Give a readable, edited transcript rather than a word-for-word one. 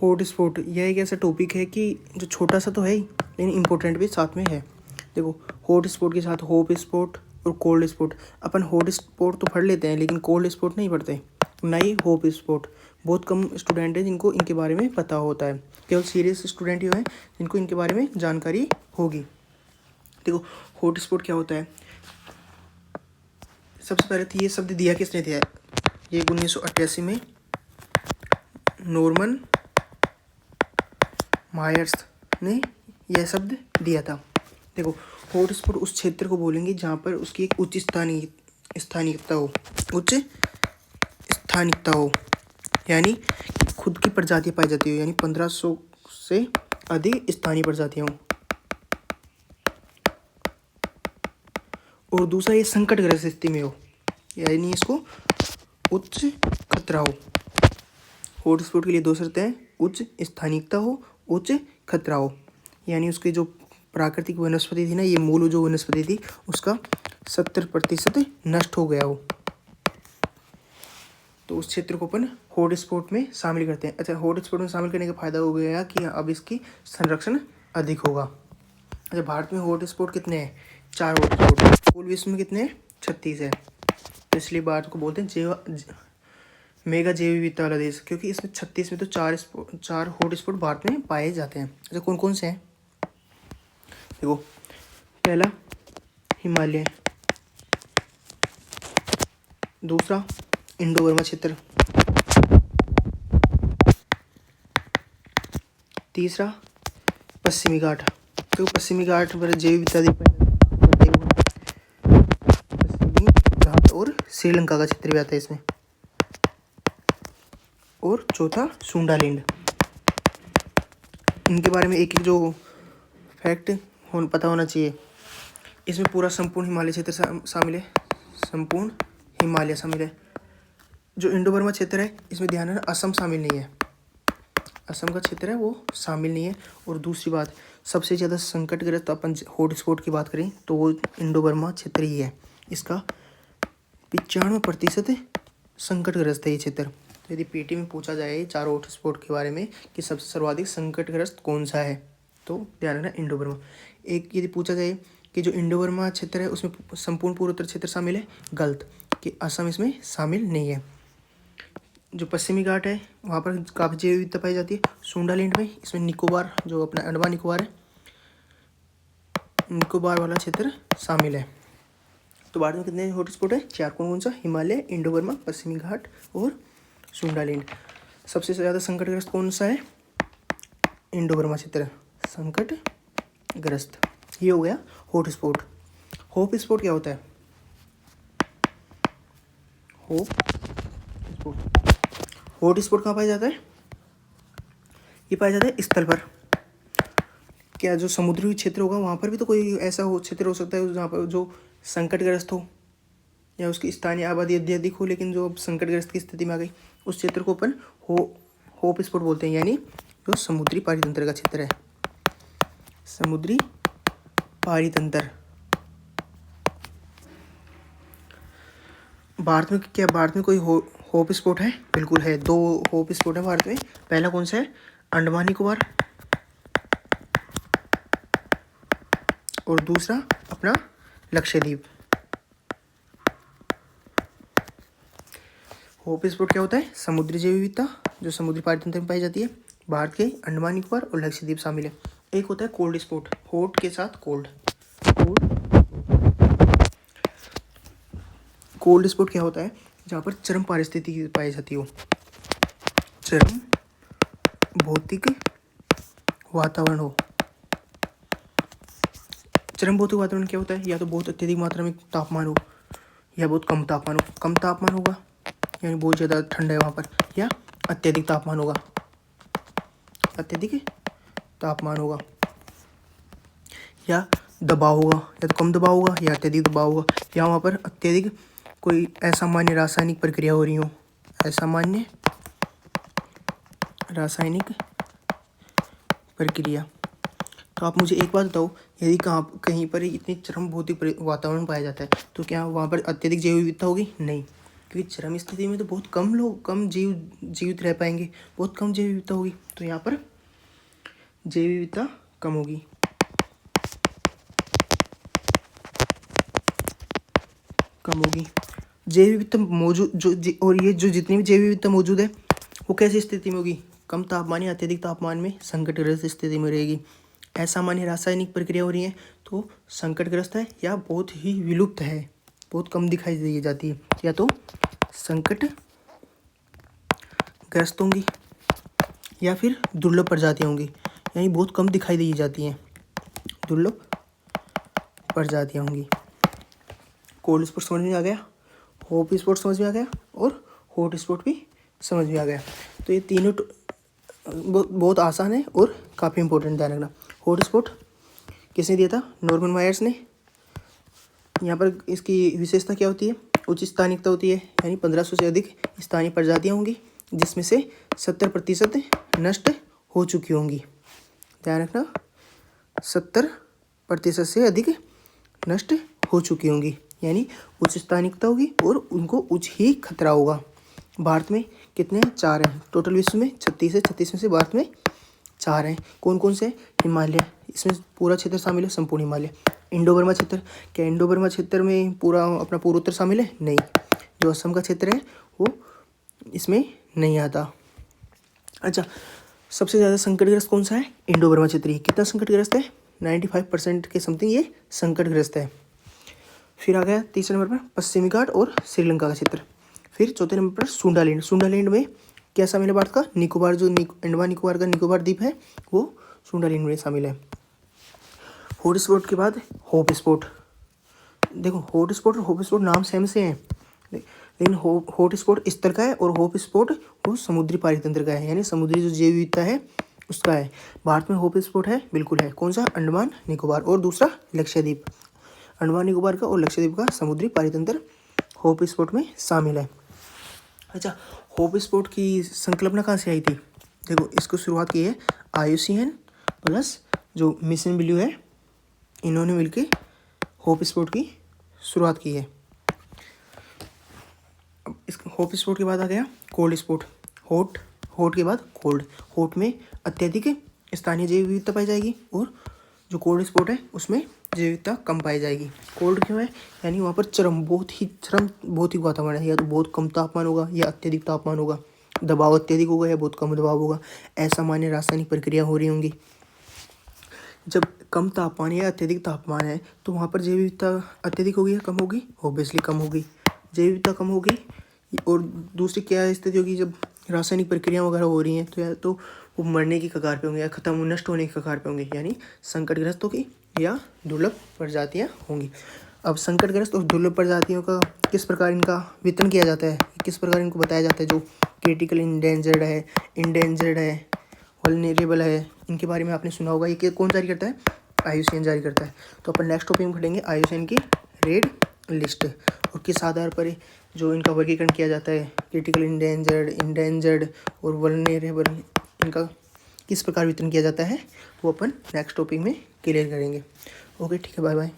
Hotspot यह एक ऐसा टॉपिक है कि जो छोटा सा तो है ही लेकिन इम्पोर्टेंट भी साथ में है। देखो, हॉटस्पॉट के साथ होप स्पॉट और कोल्ड स्पॉट। अपन हॉट स्पॉट तो पढ़ लेते हैं लेकिन कोल्ड स्पॉट नहीं पढ़ते, ना ही होप स्पॉट। बहुत कम स्टूडेंट हैं जिनको इनके बारे में पता होता है, केवल सीरियस स्टूडेंट ही हैं जिनको इनके बारे में जानकारी होगी। देखो, हॉट स्पॉट क्या होता है। सबसे पहले तो ये शब्द दिया किसने दिया है, ये 1988 में नॉर्मन मायर्स ने यह शब्द दिया था। देखो, हॉट स्पॉट उस क्षेत्र को बोलेंगे जहाँ पर उसकी एक उच्च स्थानिकता हो, यानी खुद की प्रजातियाँ पाई जाती हो, यानी 1500 से अधिक स्थानीय प्रजातियाँ हों। और दूसरा, ये संकटग्रस्त स्थिति में हो, यानी इसको उच्च खतरा हो। हॉटस्पॉट के लिए दो शर्तें हैं, उच्च स्थानिकता हो, उच्च खतरा हो, यानी उसकी जो प्राकृतिक वनस्पति थी ना, ये मूल जो वनस्पति थी उसका 70% नष्ट हो गया हो, तो उस क्षेत्र को अपन हॉटस्पॉट में शामिल करते हैं। अच्छा, हॉटस्पॉट में शामिल करने का फायदा हो गया कि अब इसकी संरक्षण अधिक होगा। अच्छा, भारत में हॉटस्पॉट कितने हैं, 4 हॉटस्पॉट। कुल विश्व में कितने हैं, 36 है। तो इसलिए भारत को बोलते हैं मेगा जैव विविधता वाला देश, क्योंकि इसमें 36 में तो 4 हॉटस्पॉट भारत में पाए जाते हैं। अच्छा, कौन कौन से हैं। देखो, पहला हिमालय, दूसरा इंडो बर्मा क्षेत्र, तीसरा पश्चिमी घाट। तो पश्चिमी घाट पर जैव विविधता पश्चिमी घाट और श्रीलंका का क्षेत्र भी आता है इसमें। और चौथा सुंडालैंड। इनके बारे में एक जो फैक्ट पता होना चाहिए। इसमें पूरा संपूर्ण हिमालय क्षेत्र शामिल है, संपूर्ण हिमालय शामिल है। जो इंडो बर्मा क्षेत्र है इसमें ध्यान रखना, असम शामिल नहीं है, असम का क्षेत्र है वो शामिल नहीं है। और दूसरी बात, सबसे ज़्यादा संकटग्रस्त अपन हॉटस्पॉट की बात करें तो वो इंडो बर्मा क्षेत्र ही है। इसका 95% संकटग्रस्त है ये क्षेत्र। तो यदि पीटी में पूछा जाए 4 हॉटस्पॉट के बारे में कि सबसे सर्वाधिक संकटग्रस्त कौन सा है, तो ध्यान रखना इंडो बर्मा। एक यदि पूछा जाए कि जो इंडो बर्मा क्षेत्र है उसमें संपूर्ण पूर्वोत्तर क्षेत्र शामिल है, गलत, कि असम इसमें शामिल नहीं है। जो पश्चिमी घाट है वहाँ पर काफ़ी जैव विविधता पाई जाती है। सुंडालैंड में, इसमें निकोबार जो अपना अंडमान निकोबार है, निकोबार वाला क्षेत्र शामिल है। तो भारत में कितने हॉटस्पॉट है, 4। कौन सा, हिमालय, इंडो बर्मा, पश्चिमी घाट और सुंडालैंड। सबसे ज़्यादा संकटग्रस्त कौन सा है, इंडो बर्मा क्षेत्र संकटग्रस्त। ये हो गया हॉटस्पॉट। होप स्पॉट क्या होता है, होप स्पॉट। हॉट स्पॉट कहाँ पाया जाता है, ये पाया जाता है स्थल पर। क्या जो समुद्री क्षेत्र होगा वहाँ पर भी तो कोई ऐसा क्षेत्र हो सकता है जहाँ पर जो संकटग्रस्त हो या उसकी स्थानीय आबादी अत्यधिक हो, लेकिन जो संकटग्रस्त की स्थिति में आ गई, उस क्षेत्र को अपन होप स्पॉट बोलते हैं, यानी जो समुद्री पारितंत्र का क्षेत्र है, समुद्री पारितंत्र। भारत में कोई होप स्पॉट है, बिल्कुल है। 2 होप स्पॉट है भारत में। पहला कौन सा है, अंडमान निकोबार, और दूसरा अपना लक्षद्वीप। होप स्पॉट क्या होता है, समुद्री जैव विविधता जो समुद्री पारितंत्र में पाई जाती है। भारत के अंडमान निकोबार और लक्षद्वीप शामिल है। एक होता है कोल्ड स्पॉट, हॉट के साथ कोल्ड। कोल्ड स्पॉट क्या होता है, जहाँ पर चरम पारिस्थितिकी पाई जाती हो, चरम भौतिक वातावरण हो। चरम भौतिक वातावरण क्या होता है, या तो बहुत अत्यधिक मात्रा में तापमान हो या बहुत कम तापमान हो। कम तापमान होगा यानी बहुत ज़्यादा ठंड है वहाँ पर, या अत्यधिक तापमान होगा, अत्यधिक तापमान होगा, या दबाव होगा, या तो कम दबाव होगा या अत्यधिक दबाव होगा, या वहाँ पर अत्यधिक कोई असामान्य रासायनिक प्रक्रिया हो रही हो, असामान्य रासायनिक प्रक्रिया। तो आप मुझे एक बात बताओ, यदि कहीं पर इतनी चरम भौतिक वातावरण पाया जाता है तो क्या वहाँ पर अत्यधिक जैव विविधता होगी, नहीं। क्योंकि चरम स्थिति में तो बहुत कम जीवित रह पाएंगे, बहुत कम जैव विविधता होगी, तो यहाँ पर जैव विविधता कम होगी। जैव विविधता मौजूद और ये जो जितनी भी जैव विविधता मौजूद है वो कैसी स्थिति में होगी? कम तापमान या अत्यधिक तापमान में संकटग्रस्त स्थिति में रहेगी। असामान्य रासायनिक प्रक्रिया हो रही है तो संकटग्रस्त है या बहुत ही विलुप्त है, बहुत कम दिखाई दी जाती है, या तो संकटग्रस्त होंगी या फिर दुर्लभ प्रजातियाँ होंगी, यानी बहुत कम दिखाई दी जाती हैं, दुर्लभ प्रजातियाँ होंगी। कोल्ड स्पॉट समझ में आ गया, हॉट स्पॉट समझ में आ गया और हॉट स्पॉट भी समझ में आ गया। तो ये तीनों बहुत आसान है और काफ़ी इंपॉर्टेंट, ध्यान रखना। हॉट स्पॉट किसने दिया था? नॉर्मन मायर्स ने। यहाँ पर इसकी विशेषता क्या होती है? उच्च स्थानिकता होती है, यानी 1500 से अधिक स्थानीय प्रजातियाँ होंगी जिसमें से 70% नष्ट हो चुकी होंगी। ध्यान रखना, 70% से अधिक नष्ट हो चुकी होंगी, यानी उच्च स्थानिकता होगी और उनको उच्च ही खतरा होगा। भारत में कितने? 4 हैं टोटल, विश्व में 36 है, 36 में से भारत में 4 हैं। कौन कौन से? हिमालय, इसमें पूरा क्षेत्र शामिल है, संपूर्ण हिमालय। इंडो बर्मा क्षेत्र, क्या इंडो बर्मा क्षेत्र में पूरा अपना पूर्वोत्तर शामिल है? नहीं, जो असम का क्षेत्र है वो इसमें नहीं आता। अच्छा, सबसे ज़्यादा संकटग्रस्त कौन सा है? इंडो बर्मा क्षेत्र ही। कितना संकटग्रस्त है? 95% के समथिंग ये संकटग्रस्त है। फिर आ गया तीसरे नंबर पर पश्चिमी घाट और श्रीलंका का क्षेत्र। फिर चौथे नंबर पर सुंडालैंड। सुंडालैंड में क्या शामिल है भारत का? निकोबार, जो अंडमान निकोबार का निकोबार द्वीप है वो सुंडालैंड में शामिल है। हॉट स्पॉट के बाद हॉप स्पॉट। देखो, हॉट स्पॉट और हॉप स्पॉट नाम सेम से हैं, लेकिन हॉट स्पॉट स्थल का है और हॉप स्पॉट वो समुद्री पारितंत्र का है, यानी समुद्री जो जैव विविधता है उसका है। भारत में हॉप स्पॉट है, बिल्कुल है। कौन सा? अंडमान निकोबार, और दूसरा लक्षद्वीप। अंडमान निकोबार का और लक्षद्वीप का समुद्री पारितंत्र हॉप स्पॉट में शामिल है। अच्छा, हॉप स्पॉट की संकल्पना कहाँ से आई थी? देखो, इसको शुरुआत की है IUCN प्लस जो मिशन ब्लू है, इन्होंने मिलकर हॉप स्पॉट की शुरुआत की है। अब इस हॉप स्पॉट के बाद आ गया कोल्ड स्पॉट। हॉट के बाद कोल्ड। हॉट में अत्यधिक स्थानीय जैव विविधता पाई जाएगी और जो कोल्ड स्पॉट है उसमें जैव विविधता कम पाई जाएगी। कोल्ड क्यों है? यानी वहाँ पर बहुत ही वातावरण है, या तो बहुत कम तापमान होगा या अत्यधिक तापमान होगा, दबाव अत्यधिक होगा या बहुत कम दबाव होगा, असामान्य रासायनिक प्रक्रिया हो रही होंगी। जब कम तापमान या अत्यधिक तापमान है तो वहाँ पर जैव विविधता अत्यधिक होगी या कम होगी? ऑब्वियसली कम होगी, जैव विविधता कम होगी। और दूसरी क्या स्थिति होगी? जब रासायनिक प्रक्रिया वगैरह हो रही हैं तो या तो वो मरने की कगार पे होंगे या खत्म नष्ट होने की कगार पे होंगे, यानी संकटग्रस्त होगी या दुर्लभ प्रजातियाँ होंगी। अब संकटग्रस्त और दुर्लभ प्रजातियों का किस प्रकार इनका वितरण किया जाता है, किस प्रकार इनको बताया जाता है? जो क्रिटिकल इंडेंजर्ड है, वल्नरेबल है, इनके बारे में आपने सुना होगा। ये कौन जारी करता है? IUCN जारी करता है। तो अपन नेक्स्ट टॉपिक में पढ़ेंगे IUCN की रेड लिस्ट और किस आधार पर जो इनका वर्गीकरण किया जाता है, क्रिटिकल इंडेंजर्ड और वल्नरेबल, इनका किस प्रकार वितरण किया जाता है, वो अपन नेक्स्ट टॉपिक में क्लियर करेंगे। ओके, ठीक है, बाय बाय।